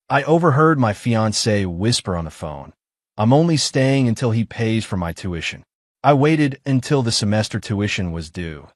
I overheard my fiancé whisper on the phone, "I'm only staying until he pays for my tuition." I waited until the semester tuition was due,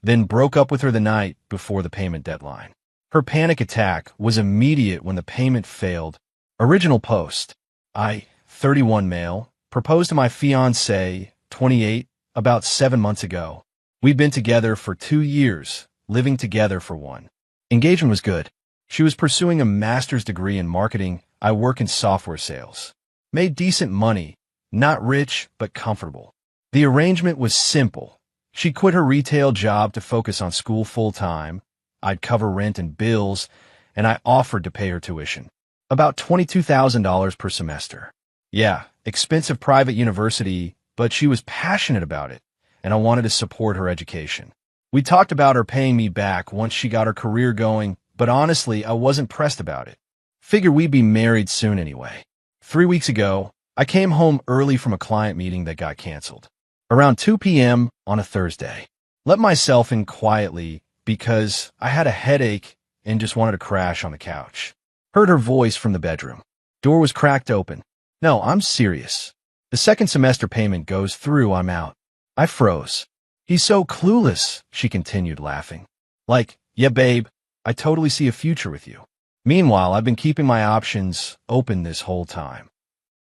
then broke up with her the night before the payment deadline. Her panic attack was immediate when the payment failed. Original post. I, 31 male, proposed to my fiancé, 28, about 7 months ago. We'd been together for 2 years, living together for 1. Engagement was good. She was pursuing a master's degree in marketing. I work in software sales. Made decent money, not rich, but comfortable. The arrangement was simple. She quit her retail job to focus on school full-time. I'd cover rent and bills, and I offered to pay her tuition. About $22,000 per semester. Yeah, expensive private university, but she was passionate about it, and I wanted to support her education. We talked about her paying me back once she got her career going, but honestly, I wasn't pressed about it. Figure we'd be married soon anyway. 3 weeks ago, I came home early from a client meeting that got canceled. Around 2 p.m. on a Thursday. Let myself in quietly because I had a headache and just wanted to crash on the couch. Heard her voice from the bedroom. Door was cracked open. No, I'm serious. The second semester payment goes through, I'm out. I froze. He's so clueless, she continued, laughing. Like, yeah, babe, I totally see a future with you. Meanwhile, I've been keeping my options open this whole time.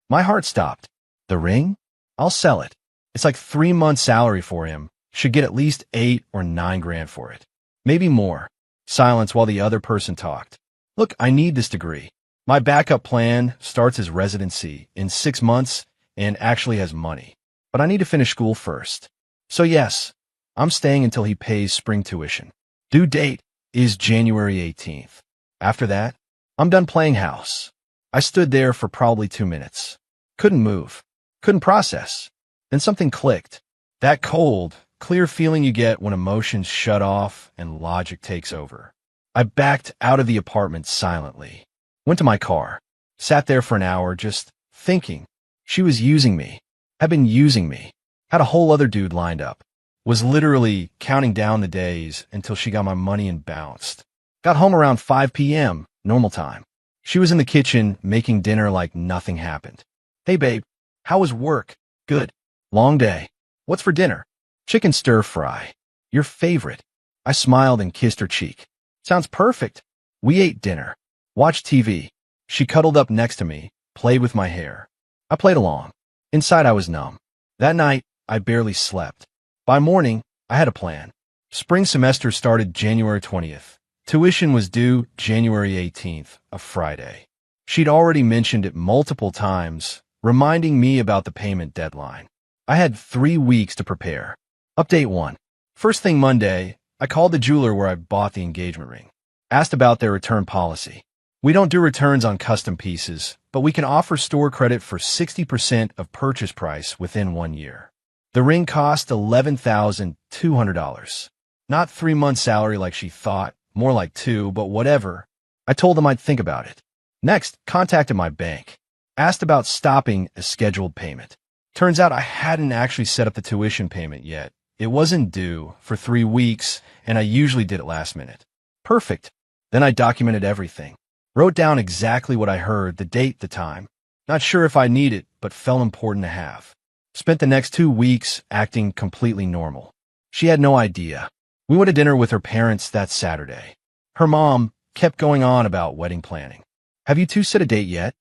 My heart stopped. The ring? I'll sell it. It's like 3 months' salary for him. Should get at least 8 or 9 grand for it. Maybe more. Silence while the other person talked. Look, I need this degree. My backup plan starts his residency in 6 months and actually has money. But I need to finish school first. So yes, I'm staying until he pays spring tuition. Due date is January 18th. After that, I'm done playing house. I stood there for probably 2 minutes. Couldn't move. Couldn't process. Then something clicked. That cold, clear feeling you get when emotions shut off and logic takes over. I backed out of the apartment silently. Went to my car. Sat there for an hour just thinking. She was using me. Had been using me. Had a whole other dude lined up. Was literally counting down the days until she got my money and bounced. Got home around 5 p.m., normal time. She was in the kitchen making dinner like nothing happened. Hey babe, how was work? Good. Long day. What's for dinner? Chicken stir fry. Your favorite. I smiled and kissed her cheek. Sounds perfect. We ate dinner. Watched TV. She cuddled up next to me, played with my hair. I played along. Inside I was numb. That night, I barely slept. By morning, I had a plan. Spring semester started January 20th. Tuition was due January 18th, a Friday. She'd already mentioned it multiple times, reminding me about the payment deadline. I had 3 weeks to prepare. Update 1. First thing Monday, I called the jeweler where I bought the engagement ring. Asked about their return policy. We don't do returns on custom pieces, but we can offer store credit for 60% of purchase price within 1 year. The ring cost $11,200. Not 3 months' salary like she thought, more like 2, but whatever. I told them I'd think about it. Next, contacted my bank. Asked about stopping a scheduled payment. Turns out I hadn't actually set up the tuition payment yet. It wasn't due for 3 weeks, and I usually did it last minute. Perfect. Then I documented everything. Wrote down exactly what I heard, the date, the time. Not sure if I need it, but felt important to have. Spent the next 2 weeks acting completely normal. She had no idea. We went to dinner with her parents that Saturday. Her mom kept going on about wedding planning. Have you two set a date yet?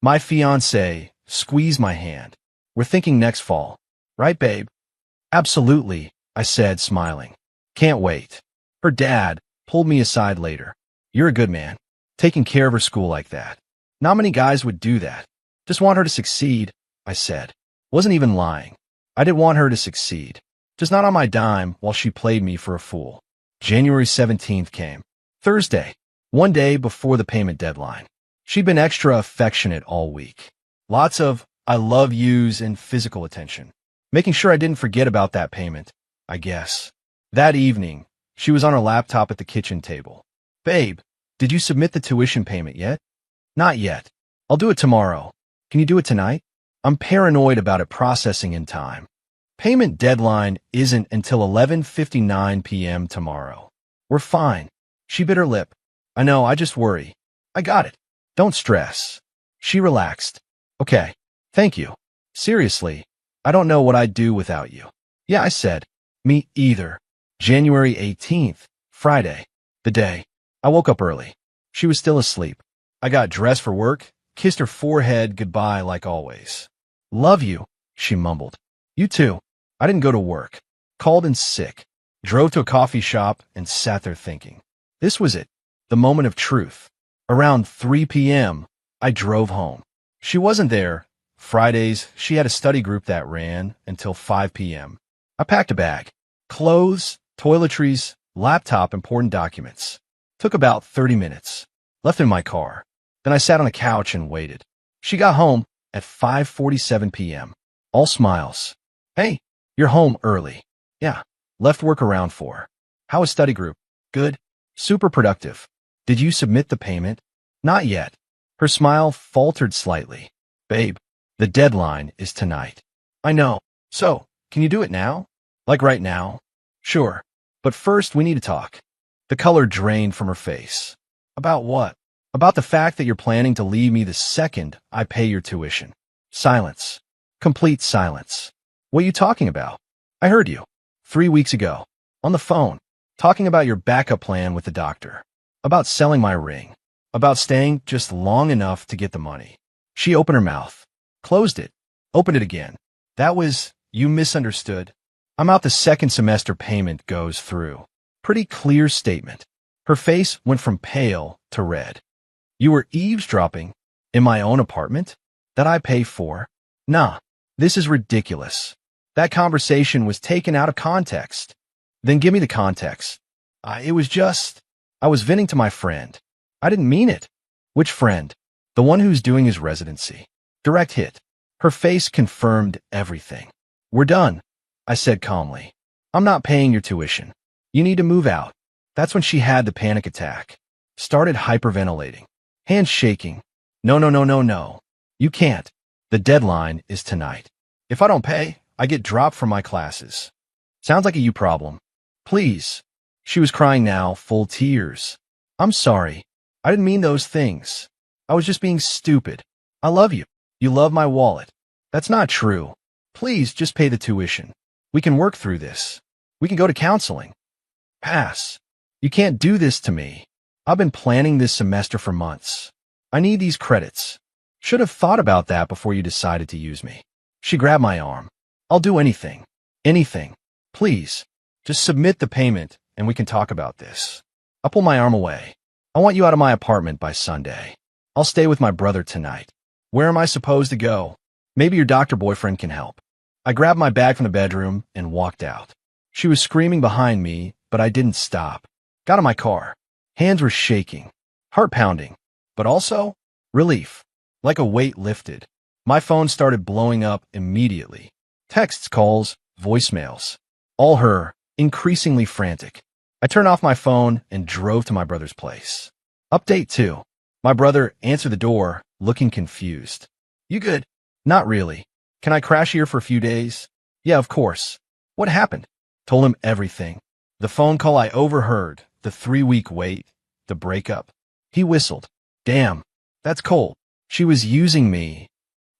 My fiancé squeezed my hand. We're thinking next fall. Right, babe? Absolutely, I said, smiling. Can't wait. Her dad pulled me aside later. You're a good man. Taking care of her school like that. Not many guys would do that. Just want her to succeed, I said. Wasn't even lying. I did want her to succeed. Just not on my dime while she played me for a fool. January 17th came. Thursday. 1 day before the payment deadline. She'd been extra affectionate all week. Lots of I love yous and physical attention. Making sure I didn't forget about that payment, I guess. That evening, she was on her laptop at the kitchen table. Babe, did you submit the tuition payment yet? Not yet. I'll do it tomorrow. Can you do it tonight? I'm paranoid about it processing in time. Payment deadline isn't until 11:59 p.m. tomorrow. We're fine. She bit her lip. I know, I just worry. I got it. Don't stress. She relaxed. Okay. Thank you. Seriously, I don't know what I'd do without you. Yeah, I said. Me either. January 18th, Friday. The day. I woke up early. She was still asleep. I got dressed for work, kissed her forehead goodbye like always. Love you, she mumbled. You too. I didn't go to work. Called in sick. Drove to a coffee shop and sat there thinking. This was it. The moment of truth. Around 3 p.m., I drove home. She wasn't there. Fridays, she had a study group that ran until 5 p.m. I packed a bag. Clothes, toiletries, laptop, important documents. Took about 30 minutes. Left in my car. Then I sat on a couch and waited. She got home at 5:47 p.m. All smiles. Hey, you're home early. Yeah. Left work around 4. How was study group? Good. Super productive. Did you submit the payment? Not yet. Her smile faltered slightly. Babe, the deadline is tonight. I know. So, can you do it now? Like right now? Sure. But first we need to talk. The color drained from her face. About what? About the fact that you're planning to leave me the second I pay your tuition. Silence. Complete silence. What are you talking about? I heard you. 3 weeks ago. On the phone. Talking about your backup plan with the doctor. About selling my ring. About staying just long enough to get the money. She opened her mouth. Closed it. Opened it again. That was, you misunderstood. I'm out the second semester payment goes through. Pretty clear statement. Her face went from pale to red. You were eavesdropping in my own apartment that I pay for? Nah, this is ridiculous. That conversation was taken out of context. Then give me the context. I was venting to my friend. I didn't mean it. Which friend? The one who's doing his residency. Direct hit. Her face confirmed everything. We're done, I said calmly. I'm not paying your tuition. You need to move out. That's when she had the panic attack. Started hyperventilating. Hands shaking. No, no, no, no, no. You can't. The deadline is tonight. If I don't pay, I get dropped from my classes. Sounds like a you problem. Please. She was crying now, full tears. I'm sorry. I didn't mean those things. I was just being stupid. I love you. You love my wallet. That's not true. Please just pay the tuition. We can work through this. We can go to counseling. Pass. You can't do this to me. I've been planning this semester for months. I need these credits. Should have thought about that before you decided to use me. She grabbed my arm. I'll do anything. Anything. Please. Just submit the payment and we can talk about this. I pull my arm away. I want you out of my apartment by Sunday. I'll stay with my brother tonight. Where am I supposed to go? Maybe your doctor boyfriend can help. I grabbed my bag from the bedroom and walked out. She was screaming behind me, but I didn't stop. Got in my car. Hands were shaking. Heart pounding. But also, relief. Like a weight lifted. My phone started blowing up immediately. Texts, calls, voicemails. All her, increasingly frantic. I turned off my phone and drove to my brother's place. Update 2. My brother answered the door, looking confused. You good? Not really. Can I crash here for a few days? Yeah, of course. What happened? Told him everything. The phone call I overheard, the 3-week wait, the breakup. He whistled. Damn, that's cold. She was using me.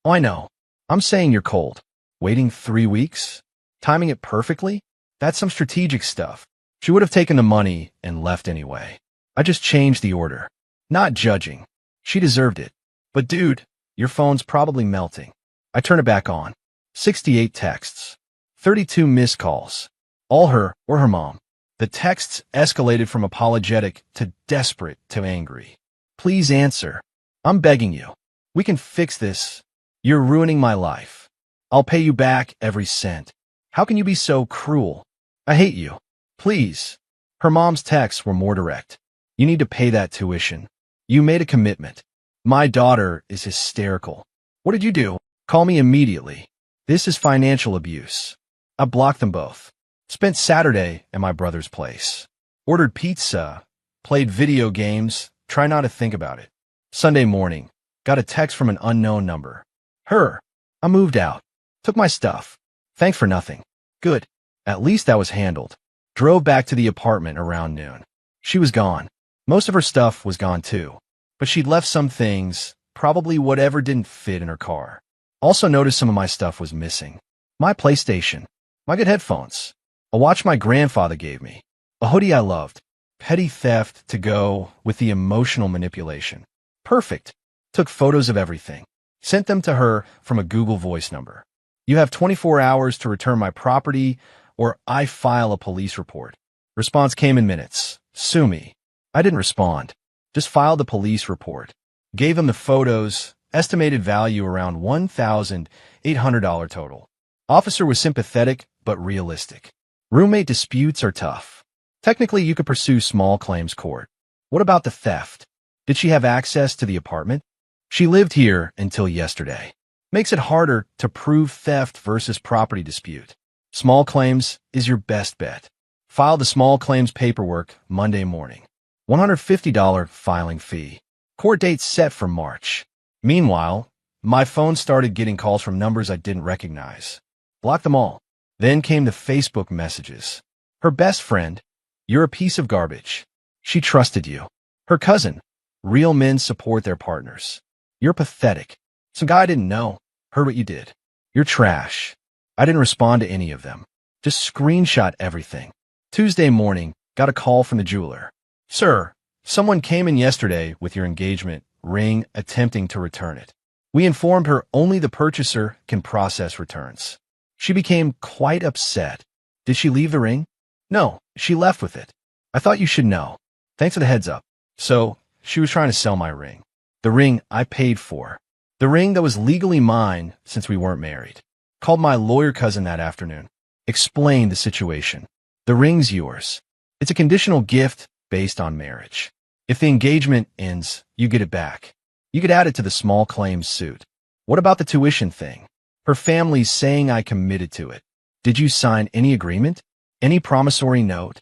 Oh, I know. I'm saying you're cold. Waiting 3 weeks? Timing it perfectly? That's some strategic stuff. She would have taken the money and left anyway. I just changed the order. Not judging. She deserved it. But dude, your phone's probably melting. I turn it back on. 68 texts. 32 missed calls. All her or her mom. The texts escalated from apologetic to desperate to angry. Please answer. I'm begging you. We can fix this. You're ruining my life. I'll pay you back every cent. How can you be so cruel? I hate you. Please. Her mom's texts were more direct. You need to pay that tuition. You made a commitment. My daughter is hysterical. What did you do? Call me immediately. This is financial abuse. I blocked them both. Spent Saturday at my brother's place. Ordered pizza. Played video games. Try not to think about it. Sunday morning. Got a text from an unknown number. Her. I moved out. Took my stuff. Thanks for nothing. Good. At least that was handled. Drove back to the apartment around noon. She was gone. Most of her stuff was gone too. but she'd left some things, probably whatever didn't fit in her car. Also noticed some of my stuff was missing. My PlayStation, my good headphones, a watch my grandfather gave me, a hoodie I loved. Petty theft to go with the emotional manipulation. Perfect. Took photos of everything. Sent them to her from a Google Voice number. You have 24 hours to return my property or I file a police report. Response came in minutes. Sue me. I didn't respond. Just filed the police report. Gave him the photos, estimated value around $1,800 total. Officer was sympathetic but realistic. Roommate disputes are tough. Technically, you could pursue small claims court. What about the theft? Did she have access to the apartment? She lived here until yesterday. Makes it harder to prove theft versus property dispute. Small claims is your best bet. File the small claims paperwork Monday morning. $150 filing fee. Court date set for March. Meanwhile, my phone started getting calls from numbers I didn't recognize. Blocked them all. Then came the Facebook messages. Her best friend, you're a piece of garbage. She trusted you. Her cousin, real men support their partners. You're pathetic. Some guy I didn't know. Heard what you did. You're trash. I didn't respond to any of them. Just screenshot everything. Tuesday morning, got a call from the jeweler. Sir, someone came in yesterday with your engagement ring attempting to return it. We informed her only the purchaser can process returns. She became quite upset. Did she leave the ring? No, she left with it. I thought you should know. Thanks for the heads up. So, she was trying to sell my ring. The ring I paid for. The ring that was legally mine since we weren't married. Called my lawyer cousin that afternoon. Explained the situation. The ring's yours. It's a conditional gift based on marriage. If the engagement ends, you get it back. You could add it to the small claims suit. What about the tuition thing? Her family's saying I committed to it. Did you sign any agreement? Any promissory note?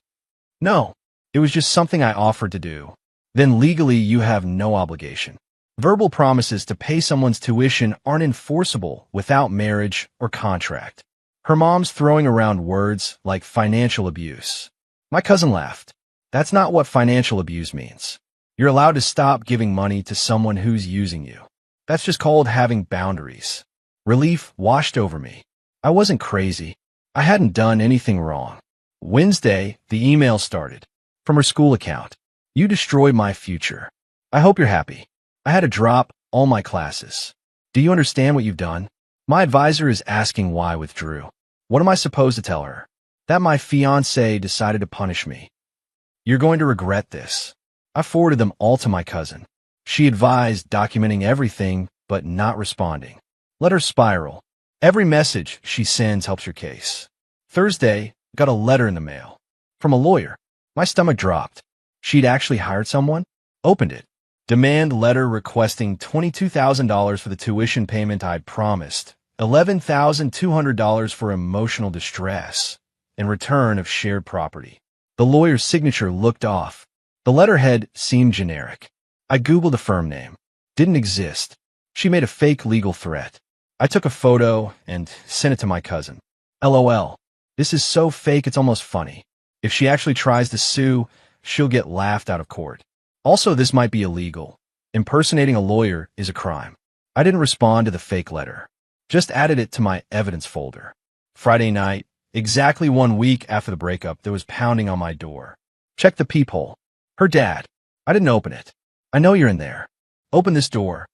No, it was just something I offered to do. Then legally you have no obligation. Verbal promises to pay someone's tuition aren't enforceable without marriage or contract. Her mom's throwing around words like financial abuse. My cousin laughed. That's not what financial abuse means. You're allowed to stop giving money to someone who's using you. That's just called having boundaries. Relief washed over me. I wasn't crazy. I hadn't done anything wrong. Wednesday, the email started. From her school account. You destroyed my future. I hope you're happy. I had to drop all my classes. Do you understand what you've done? My advisor is asking why I withdrew. What am I supposed to tell her? That my fiancé decided to punish me. You're going to regret this. I forwarded them all to my cousin. She advised documenting everything, but not responding. Let her spiral. Every message she sends helps your case. Thursday, got a letter in the mail. From a lawyer. My stomach dropped. She'd actually hired someone? Opened it. Demand letter requesting $22,000 for the tuition payment I'd promised. $11,200 for emotional distress. In return of shared property. The lawyer's signature looked off. The letterhead seemed generic. I Googled the firm name. Didn't exist. She made a fake legal threat. I took a photo and sent it to my cousin. LOL. This is so fake it's almost funny. If she actually tries to sue, she'll get laughed out of court. Also, this might be illegal. Impersonating a lawyer is a crime. I didn't respond to the fake letter. Just added it to my evidence folder. Friday night, exactly 1 week after the breakup, there was pounding on my door. Check the peephole. Her dad. I didn't open it. I know you're in there. Open this door.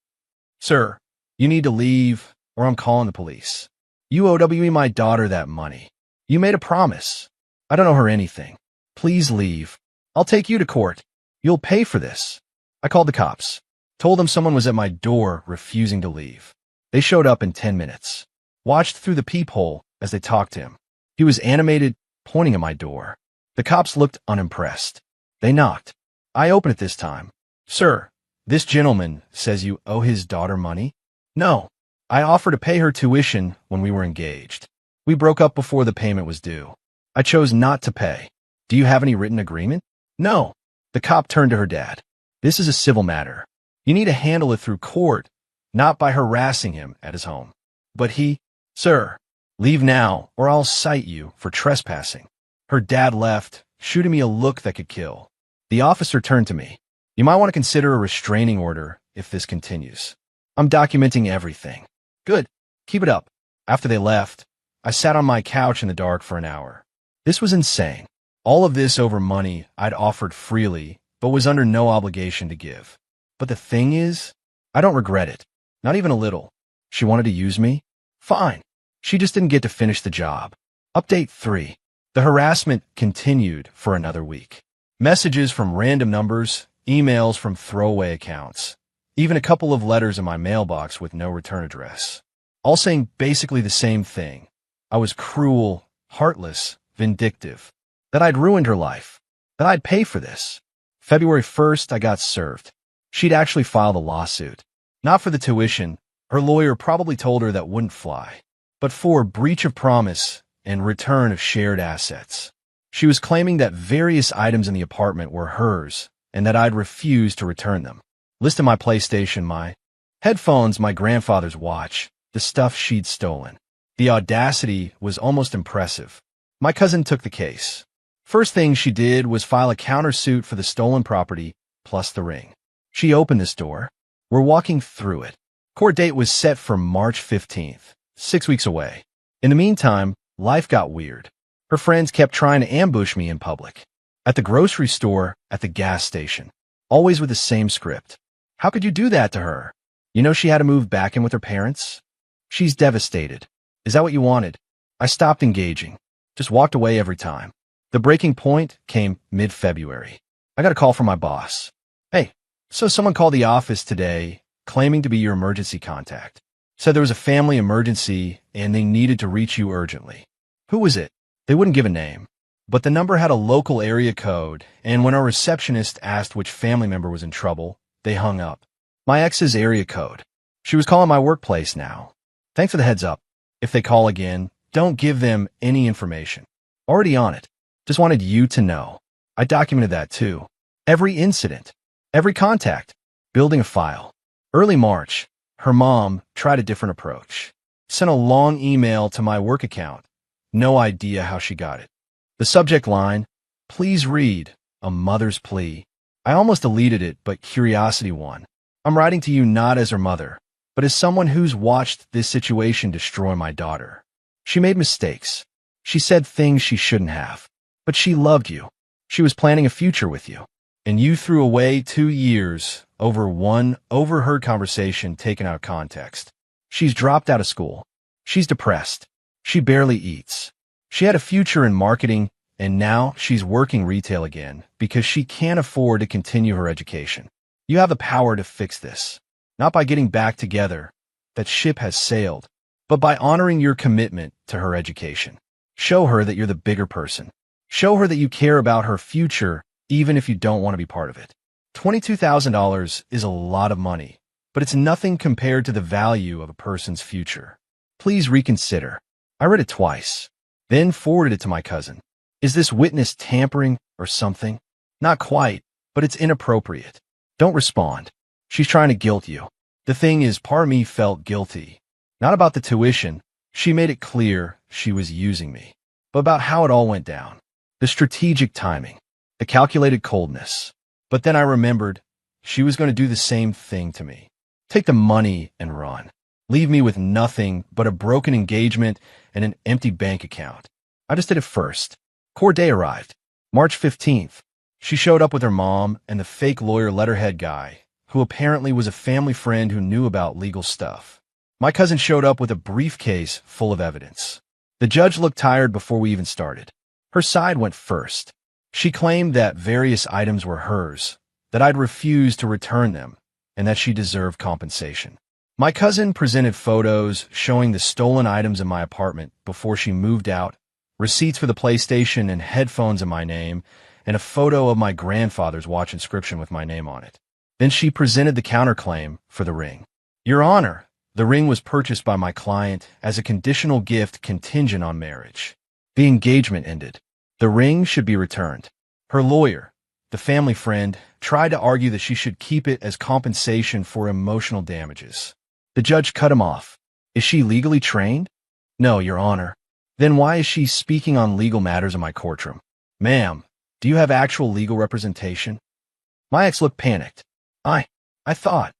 Sir, you need to leave, or I'm calling the police. You owe my daughter that money. You made a promise. I don't owe her anything. Please leave. I'll take you to court. You'll pay for this. I called the cops. Told them someone was at my door refusing to leave. They showed up in 10 minutes. Watched through the peephole as they talked to him. He was animated, pointing at my door. The cops looked unimpressed. They knocked. I opened it this time. Sir, this gentleman says you owe his daughter money? No. I offered to pay her tuition when we were engaged. We broke up before the payment was due. I chose not to pay. Do you have any written agreement? No. The cop turned to her dad. This is a civil matter. You need to handle it through court, not by harassing him at his home. But he, Sir, leave now or I'll cite you for trespassing. Her dad left, shooting me a look that could kill. The officer turned to me. You might want to consider a restraining order if this continues. I'm documenting everything. Good. Keep it up. After they left, I sat on my couch in the dark for an hour. This was insane. All of this over money I'd offered freely, but was under no obligation to give. But the thing is, I don't regret it. Not even a little. She wanted to use me? Fine. She just didn't get to finish the job. Update 3. The harassment continued for another week. Messages from random numbers, emails from throwaway accounts, even a couple of letters in my mailbox with no return address. All saying basically the same thing. I was cruel, heartless, vindictive. That I'd ruined her life. That I'd pay for this. February 1st, I got served. She'd actually filed a lawsuit. Not for the tuition. Her lawyer probably told her that wouldn't fly. But for breach of promise and return of shared assets. She was claiming that various items in the apartment were hers and that I'd refused to return them. Listed my PlayStation, my headphones, my grandfather's watch, the stuff she'd stolen. The audacity was almost impressive. My cousin took the case. First thing she did was file a countersuit for the stolen property plus the ring. She opened this door. We're walking through it. Court date was set for March 15th, 6 weeks away. In the meantime, life got weird. Her friends kept trying to ambush me in public. At the grocery store, at the gas station. Always with the same script. How could you do that to her? You know she had to move back in with her parents? She's devastated. Is that what you wanted? I stopped engaging. Just walked away every time. The breaking point came mid-February. I got a call from my boss. Hey, so someone called the office today claiming to be your emergency contact. Said there was a family emergency and they needed to reach you urgently. Who was it? They wouldn't give a name. But the number had a local area code, and when our receptionist asked which family member was in trouble, they hung up. My ex's area code. She was calling my workplace now. Thanks for the heads up. If they call again, don't give them any information. Already on it. Just wanted you to know. I documented that too. Every incident. Every contact. Building a file. Early March, her mom tried a different approach. Sent a long email to my work account. No idea how she got it. The subject line, please read, a mother's plea. I almost deleted it, but curiosity won. I'm writing to you not as her mother, but as someone who's watched this situation destroy my daughter. She made mistakes. She said things she shouldn't have. But she loved you. She was planning a future with you. And you threw away 2 years over one overheard conversation taken out of context. She's dropped out of school. She's depressed. She barely eats. She had a future in marketing, and now she's working retail again because she can't afford to continue her education. You have the power to fix this, not by getting back together. That ship has sailed, but by honoring your commitment to her education. Show her that you're the bigger person. Show her that you care about her future, even if you don't want to be part of it. $22,000 is a lot of money, but it's nothing compared to the value of a person's future. Please reconsider. I read it twice, then forwarded it to my cousin. Is this witness tampering or something? Not quite, but it's inappropriate. Don't respond. She's trying to guilt you. The thing is, part of me felt guilty. Not about the tuition. She made it clear she was using me. But about how it all went down. The strategic timing. The calculated coldness. But then I remembered she was going to do the same thing to me. Take the money and run. Leave me with nothing but a broken engagement and an empty bank account. I just did it first. Court day arrived. March 15th. She showed up with her mom and the fake lawyer letterhead guy, who apparently was a family friend who knew about legal stuff. My cousin showed up with a briefcase full of evidence. The judge looked tired before we even started. Her side went first. She claimed that various items were hers, that I'd refused to return them, and that she deserved compensation. My cousin presented photos showing the stolen items in my apartment before she moved out, receipts for the PlayStation and headphones in my name, and a photo of my grandfather's watch inscription with my name on it. Then she presented the counterclaim for the ring. Your Honor, the ring was purchased by my client as a conditional gift contingent on marriage. The engagement ended. The ring should be returned. Her lawyer, the family friend, tried to argue that she should keep it as compensation for emotional damages. The judge cut him off. Is she legally trained? No, Your Honor. Then why is she speaking on legal matters in my courtroom? Ma'am, do you have actual legal representation? My ex looked panicked. I thought,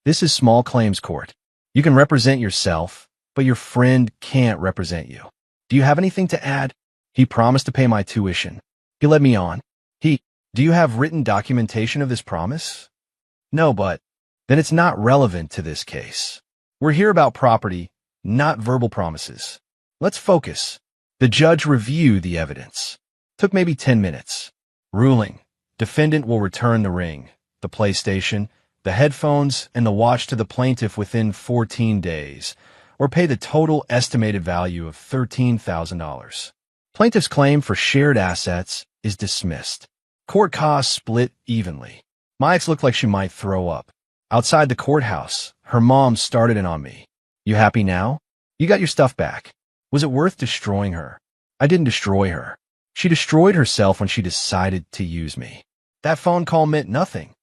this is small claims court. You can represent yourself, but your friend can't represent you. Do you have anything to add? He promised to pay my tuition. He led me on. Do you have written documentation of this promise? No, but then it's not relevant to this case. We're here about property, not verbal promises. Let's focus. The judge reviewed the evidence. Took maybe 10 minutes. Ruling. Defendant will return the ring, the PlayStation, the headphones, and the watch to the plaintiff within 14 days, or pay the total estimated value of $13,000. Plaintiff's claim for shared assets is dismissed. Court costs split evenly. My ex looked like she might throw up. Outside the courthouse, her mom started in on me. You happy now? You got your stuff back. Was it worth destroying her? I didn't destroy her. She destroyed herself when she decided to use me. That phone call meant nothing.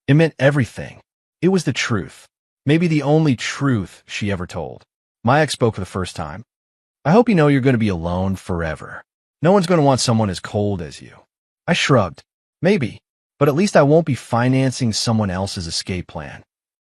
It meant everything. It was the truth. Maybe the only truth she ever told. My ex spoke for the first time. I hope you know you're going to be alone forever. No one's going to want someone as cold as you. I shrugged. Maybe, but at least I won't be financing someone else's escape plan.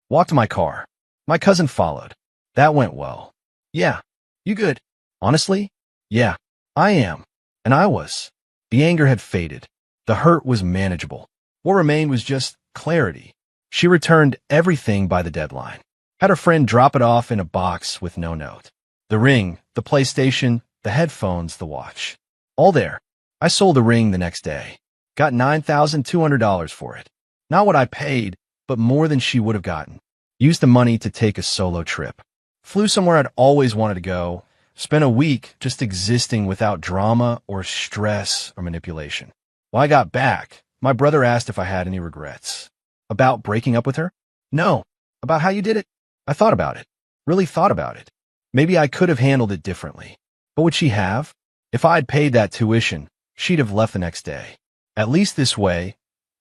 Walked to my car. My cousin followed. That went well. Yeah. You good? Honestly? Yeah. I am. And I was. The anger had faded. The hurt was manageable. What remained was just clarity. She returned everything by the deadline. Had her friend drop it off in a box with no note. The ring, the PlayStation, the headphones, the watch. All there. I sold the ring the next day. Got $9,200 for it. Not what I paid, but more than she would have gotten. Used the money to take a solo trip. Flew somewhere I'd always wanted to go. Spent a week just existing without drama or stress or manipulation. When I got back, my brother asked if I had any regrets. About breaking up with her? No. About how you did it? I thought about it. Really thought about it. Maybe I could have handled it differently. But would she have? If I had paid that tuition, she'd have left the next day. At least this way,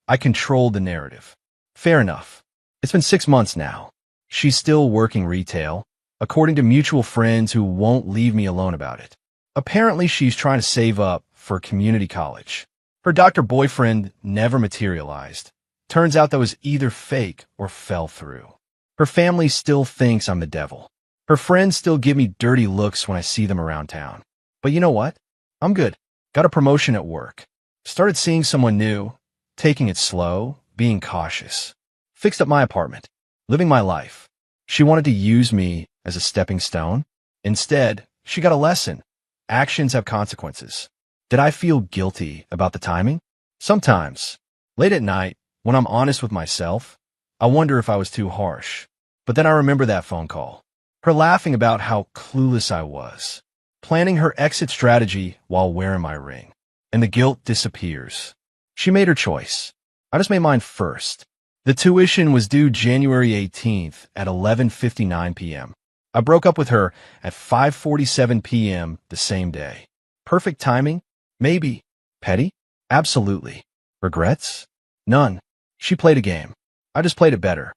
I controlled the narrative. Fair enough. It's been 6 months now. She's still working retail, according to mutual friends who won't leave me alone about it. Apparently, she's trying to save up for community college. Her doctor boyfriend never materialized. Turns out that was either fake or fell through. Her family still thinks I'm the devil. Her friends still give me dirty looks when I see them around town. But you know what? I'm good. Got a promotion at work. Started seeing someone new, taking it slow, being cautious. Fixed up my apartment, living my life. She wanted to use me as a stepping stone. Instead, she got a lesson. Actions have consequences. Did I feel guilty about the timing? Sometimes. Late at night, when I'm honest with myself, I wonder if I was too harsh. But then I remember that phone call. Her laughing about how clueless I was. Planning her exit strategy while wearing my ring. And the guilt disappears. She made her choice. I just made mine first. The tuition was due January 18th at 11:59 p.m. I broke up with her at 5:47 p.m. the same day. Perfect timing? Maybe. Petty? Absolutely. Regrets? None. She played a game. I just played it better.